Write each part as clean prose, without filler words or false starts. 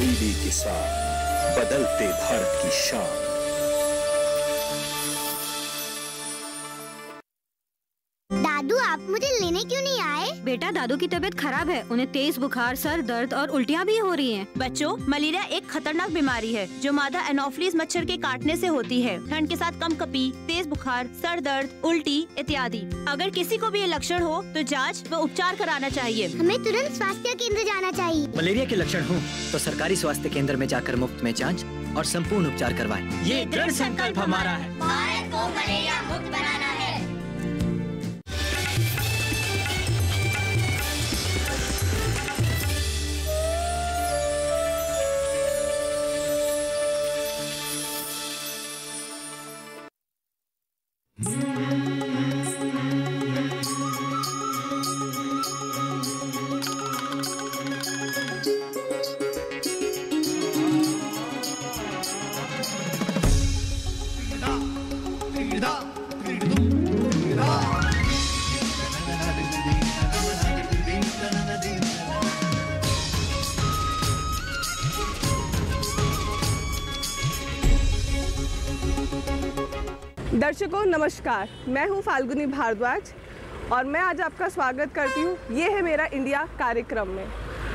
TV के साथ बदलते भारत की शान। दादू, आप मुझे लेने क्यों नहीं आए? बेटा, दादू की तबीयत खराब है। उन्हें तेज बुखार, सर दर्द और उल्टियाँ भी हो रही हैं। बच्चों, मलेरिया एक खतरनाक बीमारी है जो मादा एनोफिलीज मच्छर के काटने से होती है। ठंड के साथ कंपकपी, तेज बुखार, सर दर्द, उल्टी इत्यादि। अगर किसी को भी ये लक्षण हो तो जांच व उपचार कराना चाहिए। हमें तुरंत स्वास्थ्य केंद्र जाना चाहिए। मलेरिया के लक्षण हो तो सरकारी स्वास्थ्य केंद्र में जाकर मुफ्त में जांच और संपूर्ण उपचार करवाएं। ये दृढ़ संकल्प हमारा है। भारत को मलेरिया मुक्त बनाना है। दर्शकों नमस्कार, मैं हूं फाल्गुनी भारद्वाज और मैं आज आपका स्वागत करती हूं। ये है मेरा इंडिया कार्यक्रम में।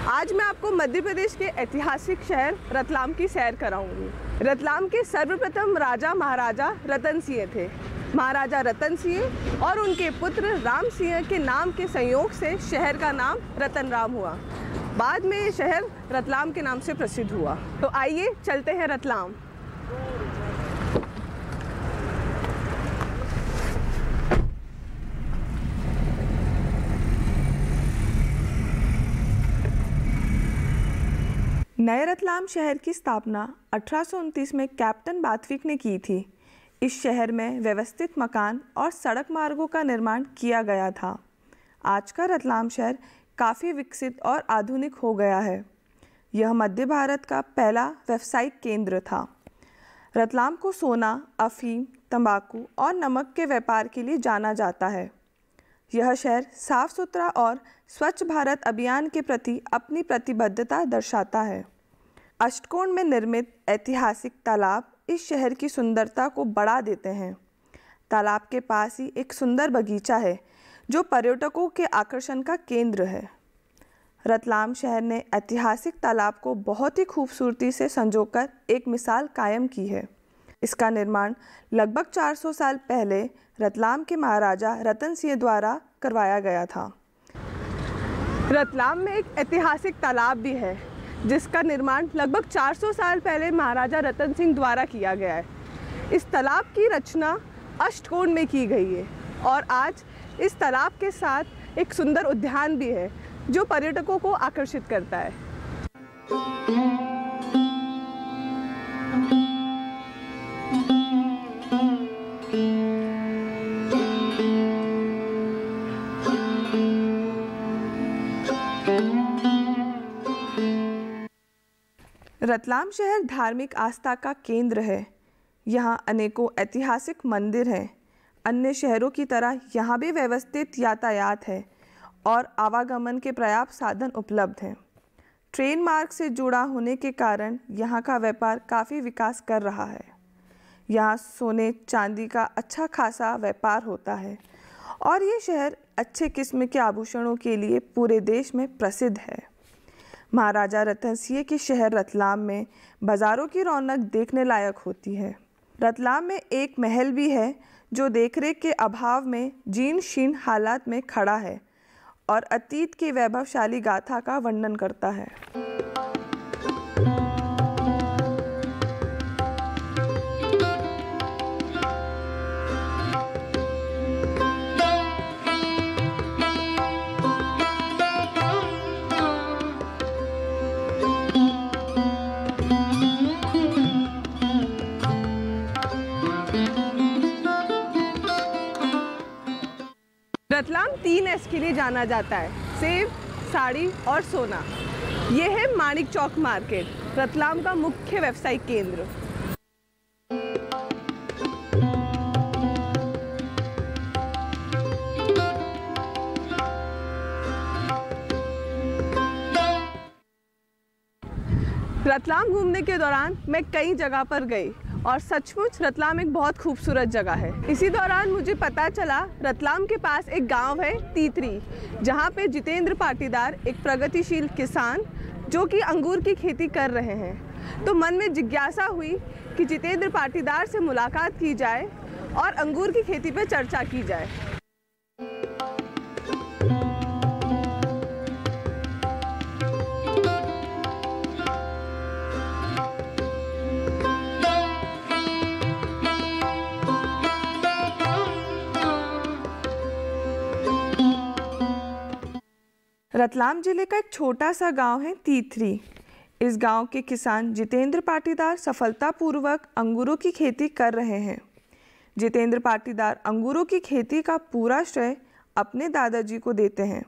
आज मैं आपको मध्य प्रदेश के ऐतिहासिक शहर रतलाम की सैर कराऊंगी। रतलाम के सर्वप्रथम राजा महाराजा रतन सिंह थे। महाराजा रतन सिंह और उनके पुत्र राम सिंह के नाम के संयोग से शहर का नाम रतन राम हुआ। बाद में ये शहर रतलाम के नाम से प्रसिद्ध हुआ। तो आइए चलते हैं रतलाम। नए रतलाम शहर की स्थापना 1829 में कैप्टन बाथविक ने की थी। इस शहर में व्यवस्थित मकान और सड़क मार्गों का निर्माण किया गया था। आज का रतलाम शहर काफ़ी विकसित और आधुनिक हो गया है। यह मध्य भारत का पहला व्यावसायिक केंद्र था। रतलाम को सोना, अफीम, तंबाकू और नमक के व्यापार के लिए जाना जाता है। यह शहर साफ सुथरा और स्वच्छ भारत अभियान के प्रति अपनी प्रतिबद्धता दर्शाता है। अष्टकोण में निर्मित ऐतिहासिक तालाब इस शहर की सुंदरता को बढ़ा देते हैं। तालाब के पास ही एक सुंदर बगीचा है जो पर्यटकों के आकर्षण का केंद्र है। रतलाम शहर ने ऐतिहासिक तालाब को बहुत ही खूबसूरती से संजोकर एक मिसाल कायम की है। इसका निर्माण लगभग 400 साल पहले रतलाम के महाराजा रतन सिंह द्वारा करवाया गया था। रतलाम में एक ऐतिहासिक तालाब भी है जिसका निर्माण लगभग 400 साल पहले महाराजा रतन सिंह द्वारा किया गया है। इस तालाब की रचना अष्टकोण में की गई है और आज इस तालाब के साथ एक सुंदर उद्यान भी है जो पर्यटकों को आकर्षित करता है। रतलाम शहर धार्मिक आस्था का केंद्र है। यहाँ अनेकों ऐतिहासिक मंदिर हैं। अन्य शहरों की तरह यहाँ भी व्यवस्थित यातायात है और आवागमन के पर्याप्त साधन उपलब्ध हैं। ट्रेन मार्ग से जुड़ा होने के कारण यहाँ का व्यापार काफ़ी विकास कर रहा है। यहाँ सोने चांदी का अच्छा खासा व्यापार होता है और ये शहर अच्छे किस्म के आभूषणों के लिए पूरे देश में प्रसिद्ध है। महाराजा रतन सिंह के शहर रतलाम में बाज़ारों की रौनक देखने लायक होती है। रतलाम में एक महल भी है जो देखरेख के अभाव में जीर्ण शीर्ण हालात में खड़ा है और अतीत की वैभवशाली गाथा का वर्णन करता है। रतलाम 3S के लिए जाना जाता है, सेब, साड़ी और सोना। ये है मानिक चौक मार्केट, रतलाम का मुख्य व्यावसायिक केंद्र। रतलाम घूमने के दौरान मैं कई जगह पर गई और सचमुच रतलाम एक बहुत खूबसूरत जगह है। इसी दौरान मुझे पता चला रतलाम के पास एक गांव है तीतरी, जहां पे जितेंद्र पाटीदार एक प्रगतिशील किसान जो कि अंगूर की खेती कर रहे हैं। तो मन में जिज्ञासा हुई कि जितेंद्र पाटीदार से मुलाकात की जाए और अंगूर की खेती पर चर्चा की जाए। रतलाम जिले का एक छोटा सा गांव है तीतरी। इस गांव के किसान जितेंद्र पाटीदार सफलतापूर्वक अंगूरों की खेती कर रहे हैं। जितेंद्र पाटीदार अंगूरों की खेती का पूरा श्रेय अपने दादाजी को देते हैं,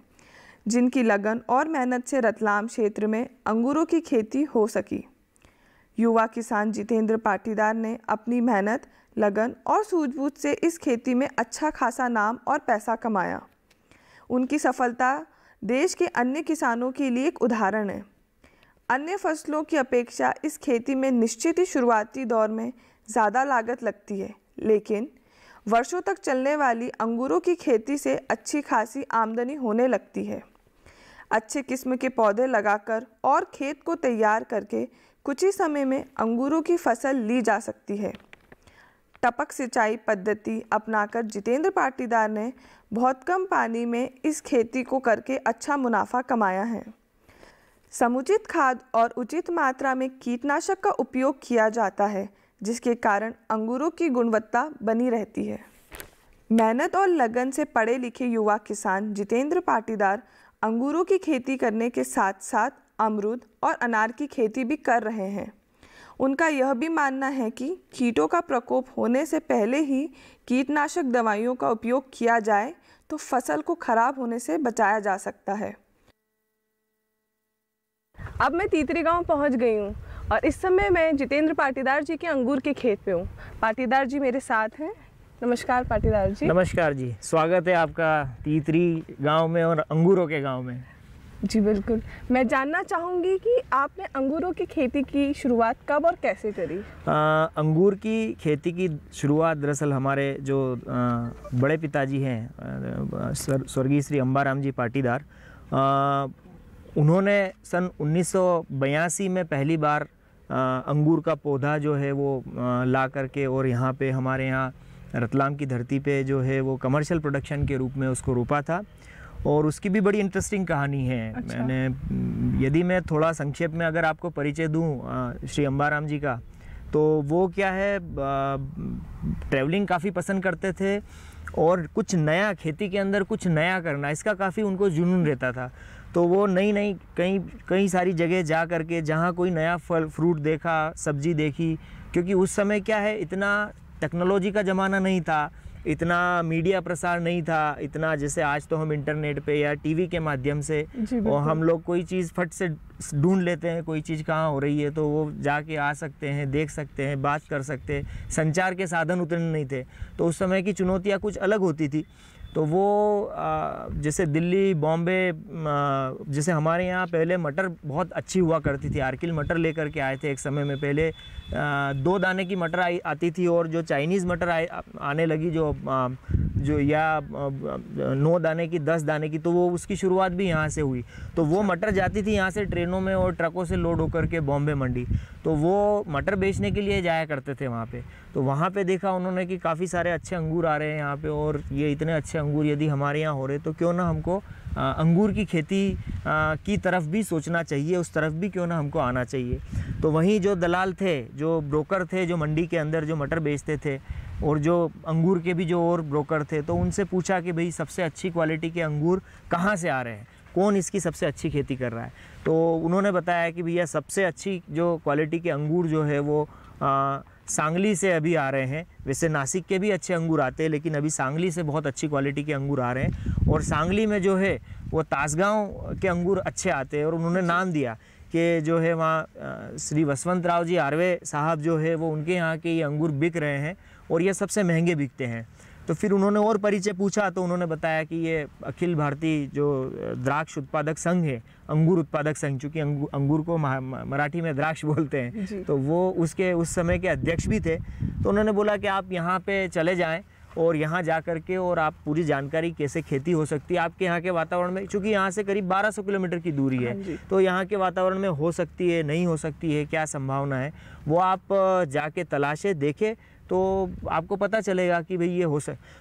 जिनकी लगन और मेहनत से रतलाम क्षेत्र में अंगूरों की खेती हो सकी। युवा किसान जितेंद्र पाटीदार ने अपनी मेहनत, लगन और सूझबूझ से इस खेती में अच्छा खासा नाम और पैसा कमाया। उनकी सफलता देश के अन्य किसानों के लिए एक उदाहरण है। अन्य फसलों की अपेक्षा इस खेती में निश्चित ही शुरुआती दौर में ज़्यादा लागत लगती है, लेकिन वर्षों तक चलने वाली अंगूरों की खेती से अच्छी खासी आमदनी होने लगती है। अच्छे किस्म के पौधे लगाकर और खेत को तैयार करके कुछ ही समय में अंगूरों की फसल ली जा सकती है। टपक सिंचाई पद्धति अपनाकर जितेंद्र पाटीदार ने बहुत कम पानी में इस खेती को करके अच्छा मुनाफा कमाया है। समुचित खाद और उचित मात्रा में कीटनाशक का उपयोग किया जाता है, जिसके कारण अंगूरों की गुणवत्ता बनी रहती है। मेहनत और लगन से पढ़े लिखे युवा किसान जितेंद्र पाटीदार अंगूरों की खेती करने के साथ साथ अमरूद और अनार की खेती भी कर रहे हैं। उनका यह भी मानना है कि कीटों का प्रकोप होने से पहले ही कीटनाशक दवाइयों का उपयोग किया जाए तो फसल को खराब होने से बचाया जा सकता है। अब मैं तीतरी गांव पहुंच गई हूं और इस समय मैं जितेंद्र पाटीदार जी के अंगूर के खेत पे हूं। पाटीदार जी मेरे साथ हैं। नमस्कार पाटीदार जी। नमस्कार जी, स्वागत है आपका तीतरी गांव में और अंगूरों के गांव में। जी बिल्कुल। मैं जानना चाहूँगी कि आपने अंगूरों की खेती की शुरुआत कब और कैसे करी? अंगूर की खेती की शुरुआत दरअसल हमारे जो बड़े पिताजी हैं स्वर्गीय श्री अंबाराम जी पाटीदार, उन्होंने सन 1982 में पहली बार अंगूर का पौधा जो है वो ला करके और यहाँ पे हमारे यहाँ रतलाम की धरती पे जो है वो कमर्शियल प्रोडक्शन के रूप में उसको रोपा था। और उसकी भी बड़ी इंटरेस्टिंग कहानी है। अच्छा। यदि मैं थोड़ा संक्षेप में अगर आपको परिचय दूं श्री अंबाराम जी का, तो वो क्या है, ट्रैवलिंग काफ़ी पसंद करते थे और कुछ नया खेती के अंदर कुछ नया करना, इसका काफ़ी उनको जुनून रहता था। तो वो नई कई सारी जगह जा करके जहाँ कोई नया फल फ्रूट देखा, सब्जी देखी, क्योंकि उस समय क्या है, इतना टेक्नोलॉजी का ज़माना नहीं था, इतना मीडिया प्रसार नहीं था, इतना जैसे आज तो हम इंटरनेट पे या टीवी के माध्यम से और हम लोग कोई चीज़ फट से ढूंढ लेते हैं, कोई चीज़ कहाँ हो रही है तो वो जाके आ सकते हैं, देख सकते हैं, बात कर सकते हैं। संचार के साधन उतने नहीं थे, तो उस समय की चुनौतियाँ कुछ अलग होती थी। तो वो जैसे दिल्ली, बॉम्बे, जैसे हमारे यहाँ पहले मटर बहुत अच्छी हुआ करती थी। आर्किल मटर लेकर के आए थे एक समय में। पहले 2 दाने की मटर आती थी और जो चाइनीज़ मटर आने लगी जो या 9 दाने की, 10 दाने की, तो वो उसकी शुरुआत भी यहाँ से हुई। तो वो मटर जाती थी यहाँ से ट्रेनों में और ट्रकों से लोड होकर के बॉम्बे मंडी, तो वो मटर बेचने के लिए जाया करते थे वहाँ पे। तो वहाँ पे देखा उन्होंने कि काफ़ी सारे अच्छे अंगूर आ रहे हैं यहाँ पे, और ये इतने अच्छे अंगूर यदि हमारे यहाँ हो रहे तो क्यों ना हमको अंगूर की खेती की तरफ भी सोचना चाहिए, उस तरफ भी क्यों ना हमको आना चाहिए। तो वहीं जो दलाल थे, जो ब्रोकर थे, जो मंडी के अंदर जो मटर बेचते थे और जो अंगूर के भी जो और ब्रोकर थे, तो उनसे पूछा कि भाई सबसे अच्छी क्वालिटी के अंगूर कहाँ से आ रहे हैं, कौन इसकी सबसे अच्छी खेती कर रहा है। तो उन्होंने बताया कि भैया सबसे अच्छी जो क्वालिटी के अंगूर जो है वो सांगली से अभी आ रहे हैं। वैसे नासिक के भी अच्छे अंगूर आते हैं, लेकिन अभी सांगली से बहुत अच्छी क्वालिटी के अंगूर आ रहे हैं। और सांगली में जो है वो तासगांव के अंगूर अच्छे आते हैं। और उन्होंने नाम दिया कि जो है वहाँ श्री वसवंतराव जी आर्वे साहब जो है वो उनके यहाँ के ये अंगूर बिक रहे हैं और ये सबसे महंगे बिकते हैं। तो फिर उन्होंने और परिचय पूछा तो उन्होंने बताया कि ये अखिल भारतीय जो द्राक्ष उत्पादक संघ है, अंगूर उत्पादक संघ, चूँकि अंगूर को मराठी में द्राक्ष बोलते हैं, तो वो उसके उस समय के अध्यक्ष भी थे। तो उन्होंने बोला कि आप यहाँ पे चले जाएं और यहाँ जा कर के और आप पूरी जानकारी कैसे खेती हो सकती है आपके यहाँ के वातावरण में, क्योंकि यहाँ से करीब 1200 किलोमीटर की दूरी है, तो यहाँ के वातावरण में हो सकती है, नहीं हो सकती है, क्या संभावना है, वो आप जाके तलाशे, देखें तो आपको पता चलेगा कि भाई ये हो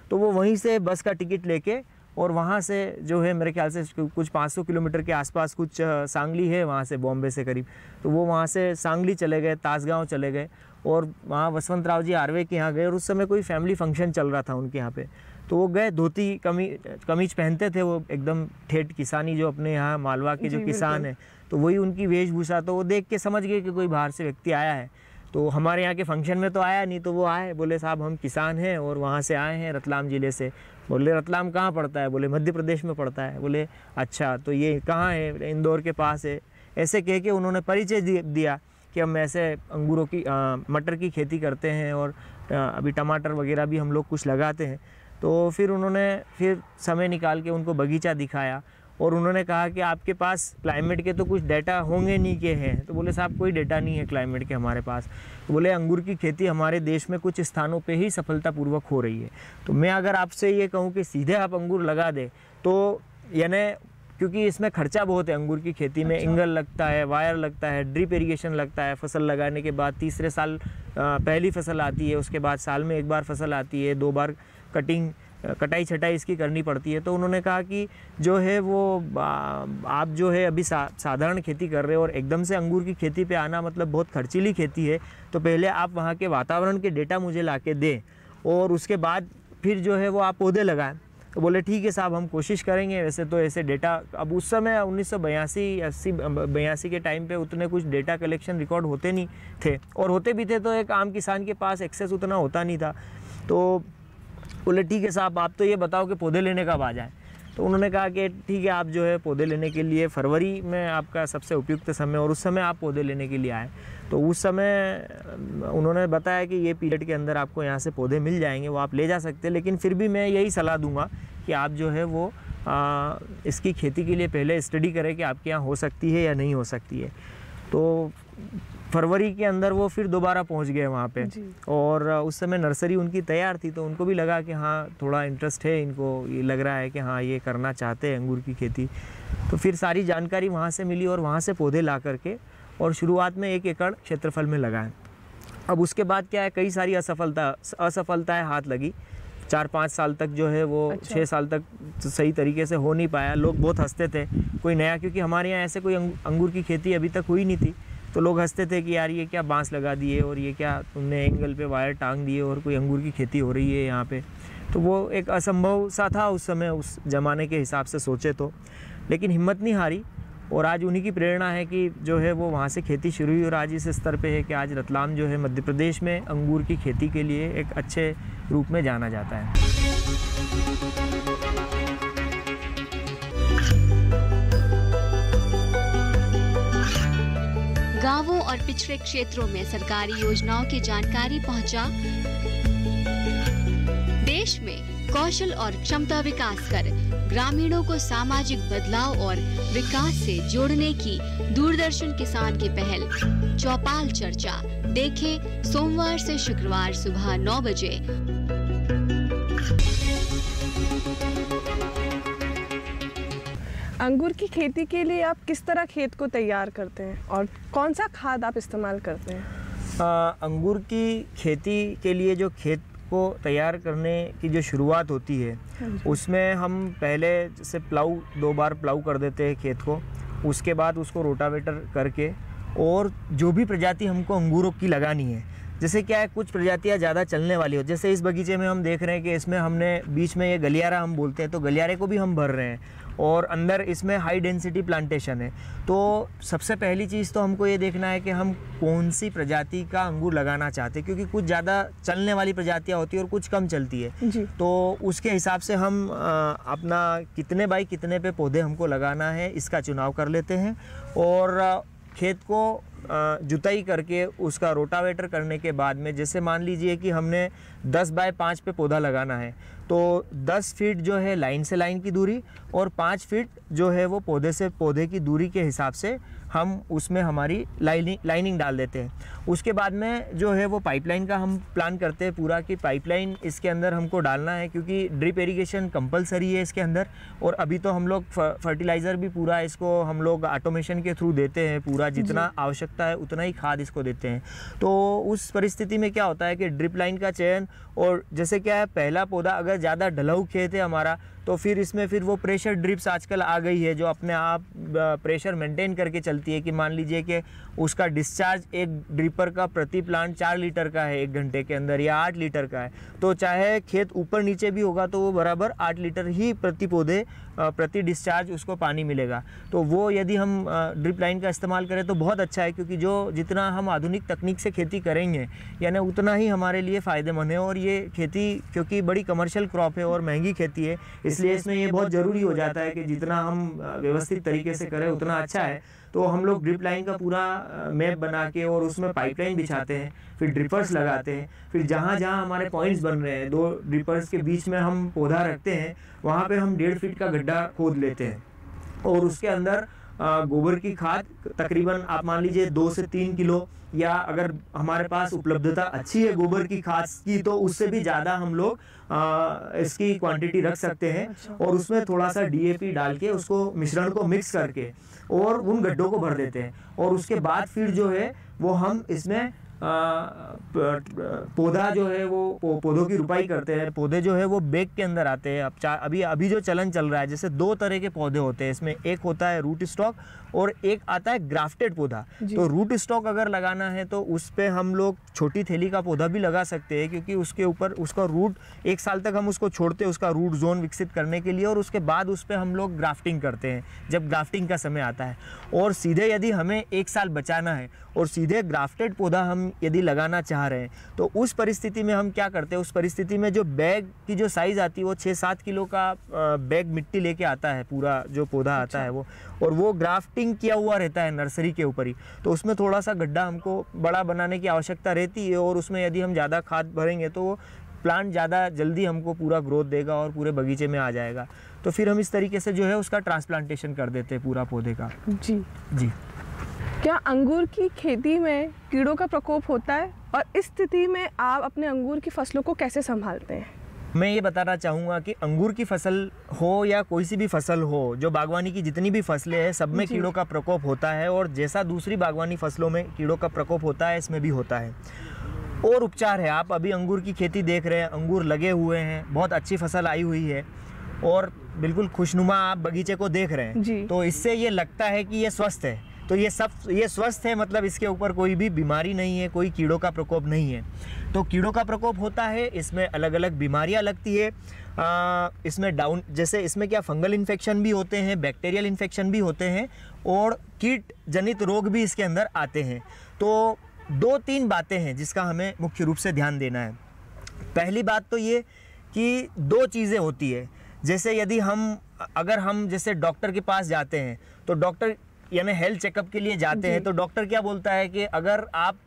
तो वो वहीं से बस का टिकट लेके और वहाँ से जो है मेरे ख्याल से कुछ 500 किलोमीटर के आसपास कुछ सांगली है वहाँ से, बॉम्बे से करीब, तो वो वहाँ से सांगली चले गए, तासगांव चले गए और वहाँ वसंतराव जी आर्वे के यहाँ गए और उस समय कोई फैमिली फंक्शन चल रहा था उनके यहाँ पे, तो वो गए, धोती कमीज पहनते थे वो एकदम ठेठ किसानी, जो अपने यहाँ मालवा के जो किसान हैं, तो वही उनकी वेशभूषा, तो वो देख के समझ गए कि कोई बाहर से व्यक्ति आया है। तो हमारे यहाँ के फंक्शन में तो आया नहीं, तो वो आए, बोले साहब हम किसान हैं और वहाँ से आए हैं रतलाम ज़िले से। बोले रतलाम कहाँ पड़ता है? बोले मध्य प्रदेश में पड़ता है। बोले अच्छा, तो ये कहाँ है? इंदौर के पास है। ऐसे कह के उन्होंने परिचय दिया कि हम ऐसे अंगूरों की मटर की खेती करते हैं और अभी टमाटर वगैरह भी हम लोग कुछ लगाते हैं। तो फिर उन्होंने फिर समय निकाल के उनको बगीचा दिखाया और उन्होंने कहा कि आपके पास क्लाइमेट के तो कुछ डेटा होंगे नहीं के हैं? तो बोले साहब कोई डेटा नहीं है क्लाइमेट के हमारे पास। तो बोले अंगूर की खेती हमारे देश में कुछ स्थानों पे ही सफलतापूर्वक हो रही है। तो मैं अगर आपसे ये कहूँ कि सीधे आप अंगूर लगा दें तो यानी, क्योंकि इसमें खर्चा बहुत है अंगूर की खेती में, इंगल लगता है, वायर लगता है, ड्रिप इरिगेशन लगता है, फसल लगाने के बाद तीसरे साल पहली फसल आती है, उसके बाद साल में एक बार फसल आती है, 2 बार कटाई छटाई इसकी करनी पड़ती है। तो उन्होंने कहा कि जो है वो आप जो है अभी साधारण खेती कर रहे हो और एकदम से अंगूर की खेती पे आना मतलब बहुत खर्चीली खेती है, तो पहले आप वहाँ के वातावरण के डेटा मुझे ला के दें और उसके बाद फिर जो है वो आप पौधे लगाएं। तो बोले ठीक है साहब हम कोशिश करेंगे। वैसे तो ऐसे डेटा अब उस समय 1982 के टाइम पे उतने कुछ डेटा कलेक्शन रिकॉर्ड होते नहीं थे, और होते भी थे तो एक आम किसान के पास एक्सेस उतना होता नहीं था। तो बोले ठीक है साहब आप तो ये बताओ कि पौधे लेने कब आ जाए। तो उन्होंने कहा कि ठीक है आप जो है पौधे लेने के लिए फरवरी में आपका सबसे उपयुक्त समय, और उस समय आप पौधे लेने के लिए आए। तो उस समय उन्होंने बताया कि ये पीरियड के अंदर आपको यहाँ से पौधे मिल जाएंगे, वो आप ले जा सकते हैं, लेकिन फिर भी मैं यही सलाह दूंगा कि आप जो है वो इसकी खेती के लिए पहले स्टडी करें कि आपके यहाँ हो सकती है या नहीं हो सकती है। तो फरवरी के अंदर वो फिर दोबारा पहुंच गए वहाँ पे, और उस समय नर्सरी उनकी तैयार थी, तो उनको भी लगा कि हाँ थोड़ा इंटरेस्ट है इनको, ये लग रहा है कि हाँ ये करना चाहते हैं अंगूर की खेती। तो फिर सारी जानकारी वहाँ से मिली और वहाँ से पौधे ला करके और शुरुआत में 1 एकड़ क्षेत्रफल में लगाएं। अब उसके बाद क्या है, कई सारी असफलताएँ हाथ लगी। 4-5 साल तक जो है वो 6 साल तक सही तरीके से हो नहीं पाया। लोग बहुत हंसते थे, कोई नया, क्योंकि हमारे यहाँ ऐसे कोई अंगूर की खेती अभी तक हुई नहीं थी, तो लोग हंसते थे कि यार ये क्या बांस लगा दिए और ये क्या तुमने एंगल पे वायर टांग दिए और कोई अंगूर की खेती हो रही है यहाँ पे। तो वो एक असंभव सा था उस समय, उस ज़माने के हिसाब से सोचे तो, लेकिन हिम्मत नहीं हारी और आज उन्हीं की प्रेरणा है कि जो है वो वहाँ से खेती शुरू हुई और आज इस स्तर पे है कि आज रतलाम जो है मध्य प्रदेश में अंगूर की खेती के लिए एक अच्छे रूप में जाना जाता है। गांवों और पिछड़े क्षेत्रों में सरकारी योजनाओं की जानकारी पहुंचा। देश में कौशल और क्षमता विकास कर ग्रामीणों को सामाजिक बदलाव और विकास से जोड़ने की दूरदर्शन किसान की पहल चौपाल चर्चा देखें सोमवार से शुक्रवार सुबह 9 बजे। अंगूर की खेती के लिए आप किस तरह खेत को तैयार करते हैं और कौन सा खाद आप इस्तेमाल करते हैं? अंगूर की खेती के लिए जो खेत को तैयार करने की जो शुरुआत होती है उसमें हम पहले जैसे 2 बार प्लाऊ कर देते हैं खेत को, उसके बाद उसको रोटावेटर करके और जो भी प्रजाति हमको अंगूरों की लगानी है, जैसे क्या है कुछ प्रजातियाँ ज़्यादा चलने वाली हो, जैसे इस बगीचे में हम देख रहे हैं कि इसमें हमने बीच में ये गलियारा हम बोलते हैं, तो गलियारे को भी हम भर रहे हैं और अंदर इसमें हाई डेंसिटी प्लांटेशन है। तो सबसे पहली चीज़ तो हमको ये देखना है कि हम कौन सी प्रजाति का अंगूर लगाना चाहते हैं, क्योंकि कुछ ज़्यादा चलने वाली प्रजातियाँ होती है और कुछ कम चलती है जी। तो उसके हिसाब से हम अपना कितने बाई कितने पे पौधे हमको लगाना है इसका चुनाव कर लेते हैं और खेत को जुताई करके उसका रोटावेटर करने के बाद में, जैसे मान लीजिए कि हमने 10 बाय 5 पे पौधा लगाना है, तो 10 फीट जो है लाइन से लाइन की दूरी और 5 फीट जो है वो पौधे से पौधे की दूरी के हिसाब से हम उसमें हमारी लाइनिंग डाल देते हैं। उसके बाद में जो है वो पाइपलाइन का हम प्लान करते हैं पूरा, कि पाइपलाइन इसके अंदर हमको डालना है, क्योंकि ड्रिप इरिगेशन कंपलसरी है इसके अंदर। और अभी तो हम लोग फर्टिलाइज़र भी पूरा इसको हम लोग ऑटोमेशन के थ्रू देते हैं, पूरा जितना आवश्यकता है उतना ही खाद इसको देते हैं। तो उस परिस्थिति में क्या होता है कि ड्रिप लाइन का चयन, और जैसे क्या है, पहला पौधा अगर ज़्यादा ढलाऊ खेत है हमारा, तो फिर इसमें फिर वो प्रेशर ड्रिप्स आजकल आ गई है जो अपने आप प्रेशर मेंटेन करके चलती है, कि मान लीजिए कि उसका डिस्चार्ज एक ड्रिपर का प्रति प्लांट 4 लीटर का है 1 घंटे के अंदर, या 8 लीटर का है, तो चाहे खेत ऊपर नीचे भी होगा तो वो बराबर 8 लीटर ही प्रति पौधे प्रति डिस्चार्ज उसको पानी मिलेगा। तो वो यदि हम ड्रिप लाइन का इस्तेमाल करें तो बहुत अच्छा है, क्योंकि जो जितना हम आधुनिक तकनीक से खेती करेंगे यानी उतना ही हमारे लिए फ़ायदेमंद है। और ये खेती क्योंकि बड़ी कमर्शियल क्रॉप है और महंगी खेती है, इसलिए इसमें ये बहुत ज़रूरी हो जाता है कि जितना हम व्यवस्थित तरीके से करें उतना अच्छा है। तो हम लोग ड्रिप लाइन का पूरा मैप बना के और उसमें पाइपलाइन बिछाते हैं, फिर ड्रिपर्स लगाते हैं, फिर जहाँ जहाँ हमारे पॉइंट्स बन रहे हैं 2 ड्रिपर्स के बीच में हम पौधा रखते हैं, वहाँ पे हम 1.5 फीट का गड्ढा खोद लेते हैं और उसके अंदर गोबर की खाद तकरीबन आप मान लीजिए 2 से 3 किलो, या अगर हमारे पास उपलब्धता अच्छी है गोबर की खाद की तो उससे भी ज़्यादा हम लोग इसकी क्वांटिटी रख सकते हैं। और उसमें थोड़ा सा DAP डाल के उसको मिश्रण को मिक्स करके और उन गड्ढों को भर देते हैं। और उसके बाद फिर जो है वो हम इसमें पौधा जो है वो पौधों की रुपाई करते हैं। पौधे जो है वो बैग के अंदर आते हैं। अब अभी जो चलन चल रहा है, जैसे 2 तरह के पौधे होते हैं इसमें, एक होता है रूट स्टॉक और एक आता है ग्राफ्टेड पौधा। तो रूट स्टॉक अगर लगाना है तो उस पे हम लोग छोटी थैली का पौधा भी लगा सकते हैं, क्योंकि उसके ऊपर उसका रूट 1 साल तक हम उसको छोड़ते हैं उसका रूट जोन विकसित करने के लिए, और उसके बाद उस पर हम लोग ग्राफ्टिंग करते हैं जब ग्राफ्टिंग का समय आता है। और सीधे यदि हमें 1 साल बचाना है और सीधे ग्राफ्टेड पौधा हम यदि लगाना चाह रहे हैं तो उस परिस्थिति में हम क्या करते हैं, उस परिस्थिति में जो बैग की जो साइज़ आती है वो 6-7 किलो का बैग मिट्टी लेके आता है पूरा जो पौधा आता है वो, और वो ग्राफ्टिंग किया हुआ रहता है नर्सरी के ऊपर ही। तो उसमें थोड़ा सा गड्ढा हमको बड़ा बनाने की आवश्यकता रहती है, और उसमें यदि हम ज़्यादा खाद भरेंगे तो वो प्लांट ज़्यादा जल्दी हमको पूरा ग्रोथ देगा और पूरे बगीचे में आ जाएगा। तो फिर हम इस तरीके से जो है उसका ट्रांसप्लांटेशन कर देते हैं पूरा पौधे का। जी। क्या अंगूर की खेती में कीड़ों का प्रकोप होता है, और इस स्थिति में आप अपने अंगूर की फसलों को कैसे संभालते हैं? मैं ये बताना चाहूँगा कि अंगूर की फसल हो या कोई सी भी फसल हो, जो बागवानी की जितनी भी फसलें हैं सब में कीड़ों का प्रकोप होता है, और जैसा दूसरी बागवानी फसलों में कीड़ों का प्रकोप होता है इसमें भी होता है। और उपचार है, आप अभी अंगूर की खेती देख रहे हैं, अंगूर लगे हुए हैं, बहुत अच्छी फसल आई हुई है और बिल्कुल खुशनुमा आप बगीचे को देख रहे हैं, तो इससे ये लगता है कि ये स्वस्थ है। तो ये स्वस्थ है, मतलब इसके ऊपर कोई भी बीमारी नहीं है, कोई कीड़ों का प्रकोप नहीं है। तो कीड़ों का प्रकोप होता है, इसमें अलग अलग बीमारियां लगती है। इसमें जैसे इसमें क्या फंगल इन्फेक्शन भी होते हैं, बैक्टीरियल इन्फेक्शन भी होते हैं, और कीट जनित रोग भी इसके अंदर आते हैं। तो 2-3 बातें हैं जिसका हमें मुख्य रूप से ध्यान देना है। पहली बात तो ये कि 2 चीज़ें होती है। जैसे यदि अगर हम जैसे डॉक्टर के पास जाते हैं तो डॉक्टर यानी हेल्थ चेकअप के लिए जाते हैं, तो डॉक्टर क्या बोलता है कि अगर आप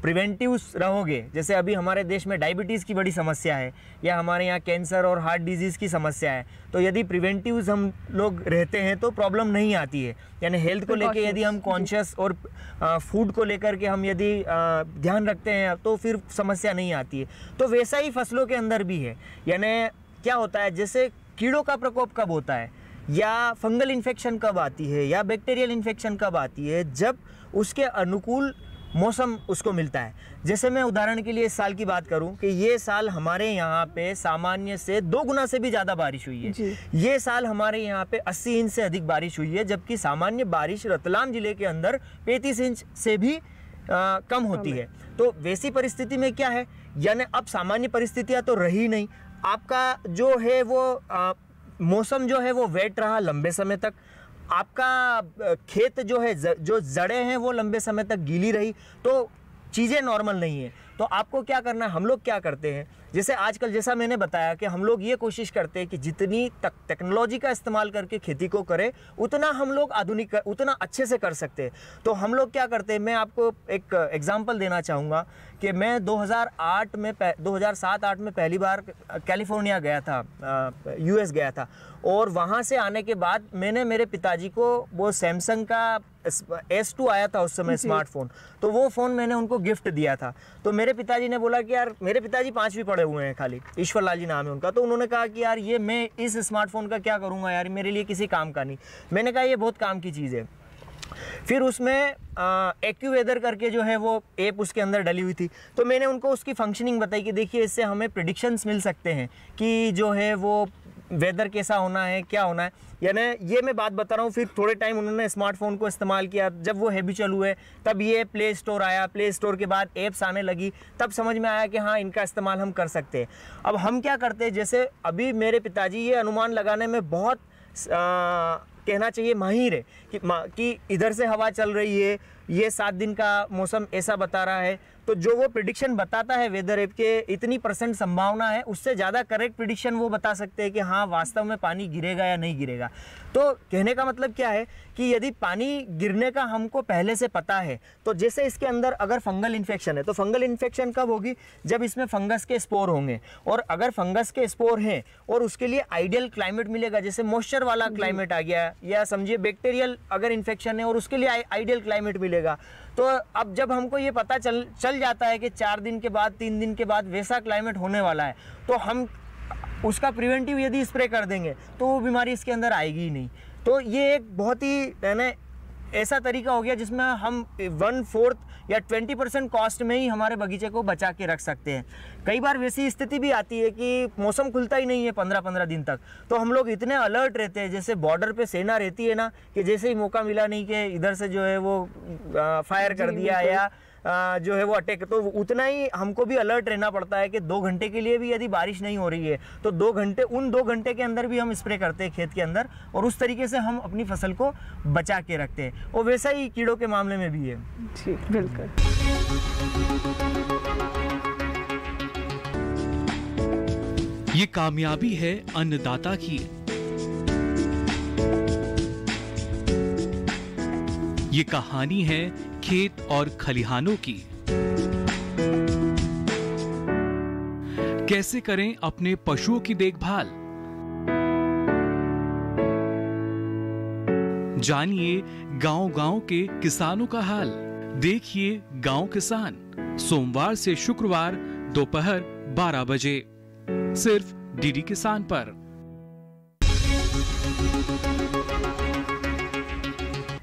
प्रिवेंटिव रहोगे, जैसे अभी हमारे देश में डायबिटीज़ की बड़ी समस्या है, या हमारे यहाँ कैंसर और हार्ट डिजीज़ की समस्या है, तो यदि प्रिवेंटिव हम लोग रहते हैं तो प्रॉब्लम नहीं आती है। यानी हेल्थ को लेके यदि हम कॉन्शियस और फूड को लेकर के हम यदि ध्यान रखते हैं तो फिर समस्या नहीं आती है। तो वैसा ही फसलों के अंदर भी है। यानी क्या होता है, जैसे कीड़ों का प्रकोप कब होता है, या फंगल इन्फेक्शन कब आती है, या बैक्टीरियल इन्फेक्शन कब आती है, जब उसके अनुकूल मौसम उसको मिलता है। जैसे मैं उदाहरण के लिए इस साल की बात करूं कि ये साल हमारे यहाँ पे सामान्य से 2 गुना से भी ज़्यादा बारिश हुई है। ये साल हमारे यहाँ पे 80 इंच से अधिक बारिश हुई है, जबकि सामान्य बारिश रतलाम जिले के अंदर 35 इंच से भी कम होती है। तो वैसी परिस्थिति में क्या है, यानी अब सामान्य परिस्थितियाँ तो रही नहीं, आपका जो है वो मौसम जो है वो वेट रहा लंबे समय तक, आपका खेत जो है जो जड़ें हैं वो लंबे समय तक गीली रही, तो चीज़ें नॉर्मल नहीं है। तो आपको क्या करना है, हम लोग क्या करते हैं, जैसे आजकल जैसा मैंने बताया कि हम लोग ये कोशिश करते हैं कि जितनी टेक्नोलॉजी का इस्तेमाल करके खेती को करें उतना हम लोग आधुनिक उतना अच्छे से कर सकते हैं। तो हम लोग क्या करते हैं, मैं आपको एक एग्जांपल देना चाहूँगा कि मैं 2007-8 में पहली बार कैलिफोर्निया गया था, यूएस गया था, और वहाँ से आने के बाद मैंने मेरे पिताजी को वो सैमसंग का S2 आया था उस समय स्मार्टफोन, तो वो फ़ोन मैंने उनको गिफ्ट दिया था। तो मेरे पिताजी ने बोला कि यार, मेरे पिताजी 5वीं पढ़े हुए हैं खाली, ईश्वर लाल जी नाम है उनका, तो उन्होंने कहा कि यार ये मैं इस स्मार्टफोन का क्या करूँगा यार, मेरे लिए किसी काम का नहीं। मैंने कहा ये बहुत काम की चीज़ है। फिर उसमें एक्यूवेदर करके जो है वो ऐप उसके अंदर डली हुई थी, तो मैंने उनको उसकी फंक्शनिंग बताई कि देखिए इससे हमें प्रेडिक्शंस मिल सकते हैं कि जो है वो वेदर कैसा होना है, क्या होना है। यानी ये मैं बात बता रहा हूँ। फिर थोड़े टाइम उन्होंने स्मार्टफोन को इस्तेमाल किया, जब वो हैबिचुअल हुए तब ये प्ले स्टोर आया, प्ले स्टोर के बाद ऐप्स आने लगी, तब समझ में आया कि हाँ इनका इस्तेमाल हम कर सकते हैं। अब हम क्या करते हैं, जैसे अभी मेरे पिताजी ये अनुमान लगाने में बहुत कहना चाहिए माहिर है कि इधर से हवा चल रही है, ये 7 दिन का मौसम ऐसा बता रहा है, तो जो वो प्रिडिक्शन बताता है वेदर ऐप के इतनी % संभावना है, उससे ज़्यादा करेक्ट प्रिडिक्शन वो बता सकते हैं कि हाँ वास्तव में पानी गिरेगा या नहीं गिरेगा। तो कहने का मतलब क्या है कि यदि पानी गिरने का हमको पहले से पता है, तो जैसे इसके अंदर अगर फंगल इन्फेक्शन है, तो फंगल इन्फेक्शन कब होगी, जब इसमें फंगस के स्पोर होंगे, और अगर फंगस के स्पोर हैं और उसके लिए आइडियल क्लाइमेट मिलेगा, जैसे मॉइस्चर वाला क्लाइमेट आ गया, या समझिए बैक्टीरियल अगर इन्फेक्शन है और उसके लिए आइडियल क्लाइमेट मिलेगा, तो अब जब हमको ये पता चल जाता है कि 4 दिन के बाद 3 दिन के बाद वैसा क्लाइमेट होने वाला है, तो हम उसका प्रिवेंटिव यदि स्प्रे कर देंगे तो वो बीमारी इसके अंदर आएगी ही नहीं। तो ये एक बहुत ही ऐसा तरीका हो गया जिसमें हम 1/4 या 20% कॉस्ट में ही हमारे बगीचे को बचा के रख सकते हैं। कई बार वैसी स्थिति भी आती है कि मौसम खुलता ही नहीं है 15-15 दिन तक, तो हम लोग इतने अलर्ट रहते हैं, जैसे बॉर्डर पे सेना रहती है ना, कि जैसे ही मौका मिला नहीं कि इधर से जो है वो फायर कर दिया या जो है वो अटैक, तो उतना ही हमको भी अलर्ट रहना पड़ता है कि 2 घंटे के लिए भी यदि बारिश नहीं हो रही है तो 2 घंटे के अंदर भी हम स्प्रे करते हैं खेत के अंदर, और उस तरीके से हम अपनी फसल को बचा के रखते हैं। और वैसा ही कीड़ों के मामले में भी है। जी बिल्कुल। ये कामयाबी है अन्नदाता की। ये कहानी है खेत और खलिहानों की। कैसे करें अपने पशुओं की देखभाल, जानिए गांव-गांव के किसानों का हाल। देखिए गांव किसान, सोमवार से शुक्रवार दोपहर 12 बजे, सिर्फ डीडी किसान पर।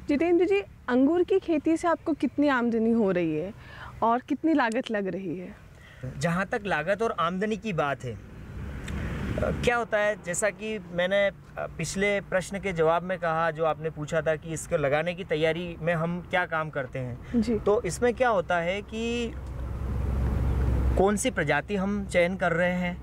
जितेंद्र जी, अंगूर की खेती से आपको कितनी आमदनी हो रही है और कितनी लागत लग रही है? जहाँ तक लागत और आमदनी की बात है, क्या होता है, जैसा कि मैंने पिछले प्रश्न के जवाब में कहा, जो आपने पूछा था कि इसको लगाने की तैयारी में हम क्या काम करते हैं जी। तो इसमें क्या होता है कि कौन सी प्रजाति हम चयन कर रहे हैं,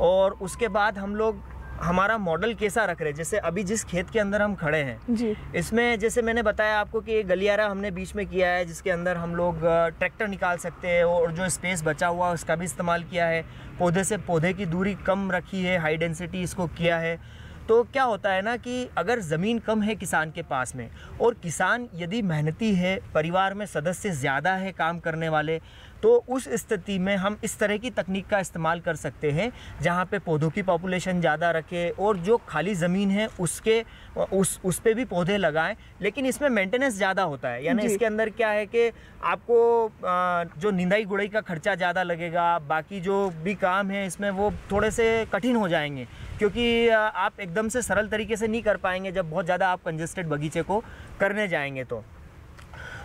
और उसके बाद हम लोग हमारा मॉडल कैसा रख रहे हैं। जैसे अभी जिस खेत के अंदर हम खड़े हैं जी, इसमें जैसे मैंने बताया आपको कि एक गलियारा हमने बीच में किया है, जिसके अंदर हम लोग ट्रैक्टर निकाल सकते हैं, और जो स्पेस बचा हुआ उसका भी इस्तेमाल किया है। पौधे से पौधे की दूरी कम रखी है, हाई डेंसिटी इसको किया है। तो क्या होता है ना कि अगर ज़मीन कम है किसान के पास में, और किसान यदि मेहनती है, परिवार में सदस्य ज़्यादा है काम करने वाले, तो उस स्थिति में हम इस तरह की तकनीक का इस्तेमाल कर सकते हैं जहाँ पे पौधों की पॉपुलेशन ज़्यादा रखे, और जो खाली ज़मीन है उस पे भी पौधे लगाएं, लेकिन इसमें मेंटेनेंस ज़्यादा होता है। यानी इसके अंदर क्या है कि आपको जो निंदाई गुड़ाई का खर्चा ज़्यादा लगेगा, बाकी जो भी काम है इसमें वो थोड़े से कठिन हो जाएंगे, क्योंकि आप एकदम से सरल तरीके से नहीं कर पाएंगे जब बहुत ज़्यादा आप कंजेस्टेड बगीचे को करने जाएंगे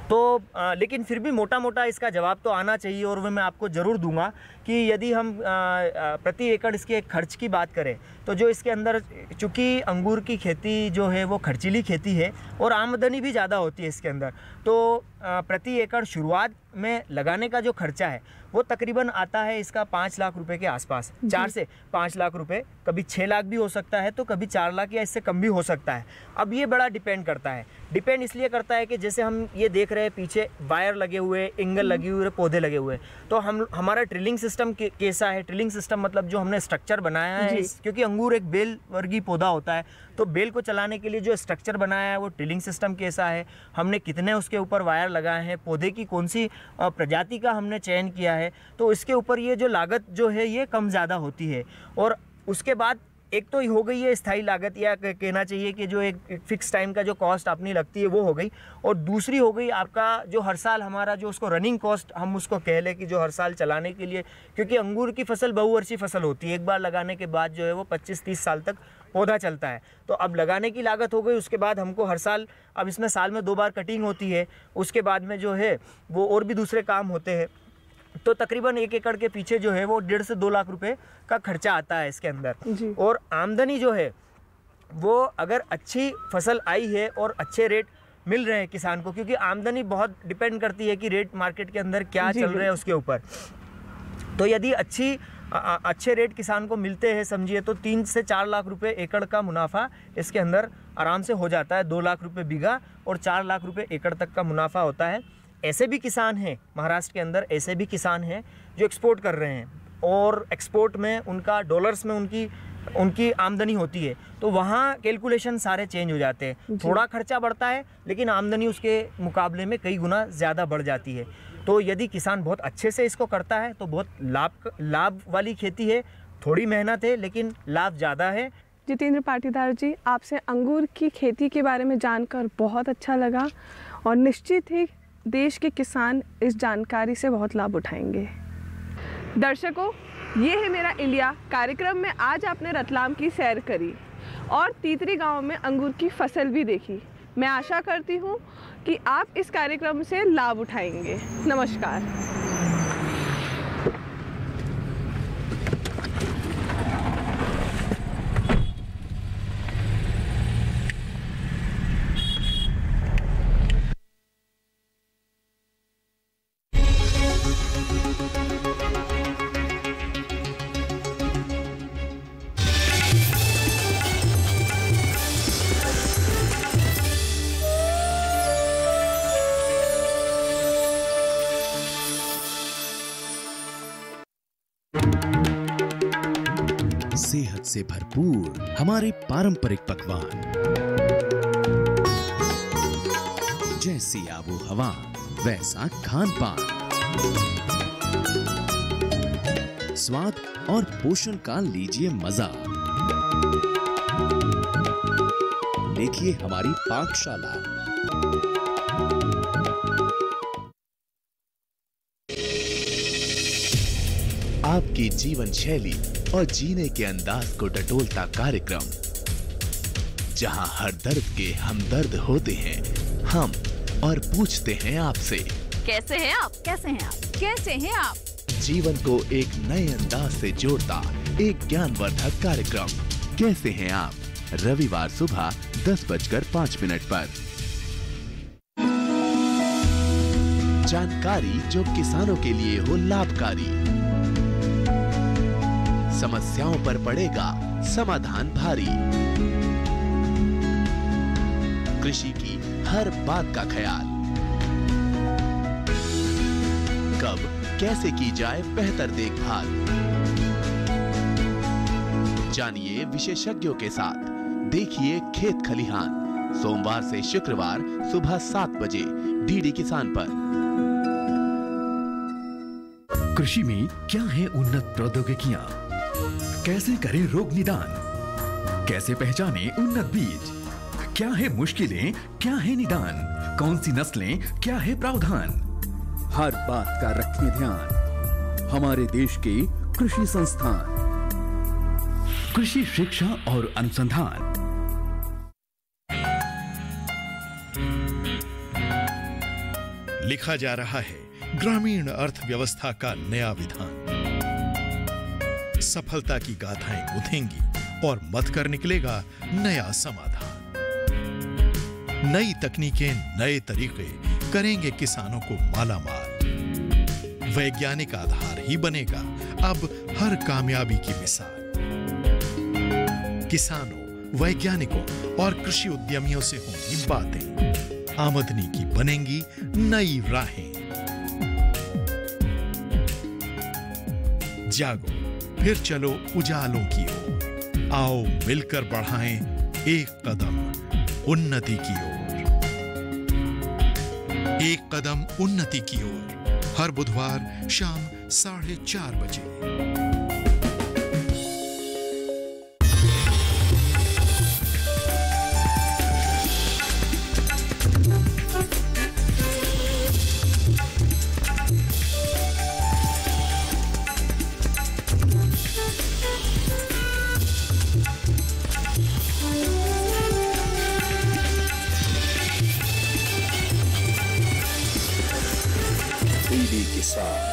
तो लेकिन फिर भी मोटा मोटा इसका जवाब तो आना चाहिए, और वह मैं आपको ज़रूर दूंगा कि यदि हम प्रति एकड़ इसके खर्च की बात करें तो जो इसके अंदर, चूँकि अंगूर की खेती जो है वो खर्चीली खेती है और आमदनी भी ज़्यादा होती है इसके अंदर, तो प्रति एकड़ शुरुआत में लगाने का जो खर्चा है वो तकरीबन आता है इसका 5 लाख रुपए के आसपास, 4 से 5 लाख रुपए, कभी 6 लाख भी हो सकता है तो कभी 4 लाख या इससे कम भी हो सकता है। अब ये बड़ा डिपेंड करता है, डिपेंड इसलिए करता है कि जैसे हम ये देख रहे हैं पीछे वायर लगे हुए, एंगल लगे हुए, पौधे लगे हुए, तो हमारा ड्रिलिंग सिस्टम कैसा है। ड्रिलिंग सिस्टम मतलब जो हमने स्ट्रक्चर बनाया है, क्योंकि अंगूर एक बेल वर्गीय पौधा होता है, तो बेल को चलाने के लिए जो स्ट्रक्चर बनाया है वो ड्रिलिंग सिस्टम कैसा है, हमने कितने उसके ऊपर वायर लगाए हैं, पौधे की कौन सी प्रजाति का हमने चयन किया है, तो इसके ऊपर ये जो लागत जो है ये कम ज़्यादा होती है। और उसके बाद एक तो हो गई है स्थायी लागत, या कहना चाहिए कि जो एक फिक्स टाइम का जो कॉस्ट अपनी लगती है वो हो गई, और दूसरी हो गई आपका जो हर साल हमारा जो उसको रनिंग कॉस्ट हम उसको कह लें कि जो हर साल चलाने के लिए, क्योंकि अंगूर की फसल बहुवर्षीय फसल होती है, एक बार लगाने के बाद जो है वो 25-30 साल तक पौधा चलता है, तो अब लगाने की लागत हो गई, उसके बाद हमको हर साल, अब इसमें साल में 2 बार कटिंग होती है, उसके बाद में जो है वो और भी दूसरे काम होते हैं, तो तकरीबन 1 एकड़ के पीछे जो है वो 1.5 से 2 लाख रुपए का खर्चा आता है इसके अंदर। और आमदनी जो है वो अगर अच्छी फसल आई है और अच्छे रेट मिल रहे हैं किसान को, क्योंकि आमदनी बहुत डिपेंड करती है कि रेट मार्केट के अंदर क्या चल रहे हैं उसके ऊपर, तो यदि अच्छे रेट किसान को मिलते हैं समझिए तो 3 से 4 लाख रुपए एकड़ का मुनाफा इसके अंदर आराम से हो जाता है। 2 लाख रुपए बीघा और 4 लाख रुपए एकड़ तक का मुनाफा होता है। ऐसे भी किसान हैं महाराष्ट्र के अंदर, ऐसे भी किसान हैं जो एक्सपोर्ट कर रहे हैं, और एक्सपोर्ट में उनका डॉलर्स में उनकी आमदनी होती है, तो वहाँ कैलकुलेशन सारे चेंज हो जाते हैं, थोड़ा खर्चा बढ़ता है लेकिन आमदनी उसके मुकाबले में कई गुना ज़्यादा बढ़ जाती है। तो यदि किसान बहुत अच्छे से इसको करता है तो बहुत लाभ वाली खेती है, थोड़ी मेहनत है लेकिन लाभ ज़्यादा है। जितेंद्र पाटीदार जी, आपसे अंगूर की खेती के बारे में जानकर बहुत अच्छा लगा, और निश्चित ही देश के किसान इस जानकारी से बहुत लाभ उठाएंगे। दर्शकों, ये है मेरा इंडिया कार्यक्रम में आज आपने रतलाम की सैर करी और तीतरी गांव में अंगूर की फसल भी देखी। मैं आशा करती हूँ कि आप इस कार्यक्रम से लाभ उठाएंगे। नमस्कार। सेहत से भरपूर हमारे पारंपरिक पकवान, जैसी आबो हवा वैसा खान पान, स्वाद और पोषण का लीजिए मजा। देखिए हमारी पाकशाला। आपकी जीवन शैली और जीने के अंदाज को टटोलता कार्यक्रम, जहां हर दर्द के हमदर्द होते हैं हम और पूछते हैं आपसे, कैसे हैं आप? कैसे हैं आप? कैसे हैं आप? जीवन को एक नए अंदाज से जोड़ता एक ज्ञानवर्धक कार्यक्रम, कैसे हैं आप? रविवार सुबह 10:05 पर। जानकारी जो किसानों के लिए हो लाभकारी, समस्याओं पर पड़ेगा समाधान भारी, कृषि की हर बात का ख्याल, कब कैसे की जाए बेहतर देखभाल, जानिए विशेषज्ञों के साथ, देखिए खेत खलिहान, सोमवार से शुक्रवार सुबह 7 बजे डीडी किसान पर। कृषि में क्या है उन्नत प्रौद्योगिकियां, कैसे करें रोग निदान, कैसे पहचानें उन्नत बीज, क्या है मुश्किलें, क्या है निदान, कौन सी नस्लें, क्या है प्रावधान, हर बात का रखें ध्यान हमारे देश के कृषि संस्थान। कृषि शिक्षा और अनुसंधान। लिखा जा रहा है ग्रामीण अर्थव्यवस्था का नया विधान। सफलता की गाथाएं गुथेंगी और मत कर निकलेगा नया समाधान। नई तकनीकें, नए तरीके, करेंगे किसानों को मालामाल। वैज्ञानिक आधार ही बनेगा अब हर कामयाबी की मिसाल। किसानों, वैज्ञानिकों और कृषि उद्यमियों से होंगी बातें, आमदनी की बनेंगी नई राहें। जागो, फिर चलो उजालों की ओर, आओ मिलकर बढ़ाएं एक कदम उन्नति की ओर। एक कदम उन्नति की ओर, हर बुधवार शाम 4:30 बजे। डीडी किसान।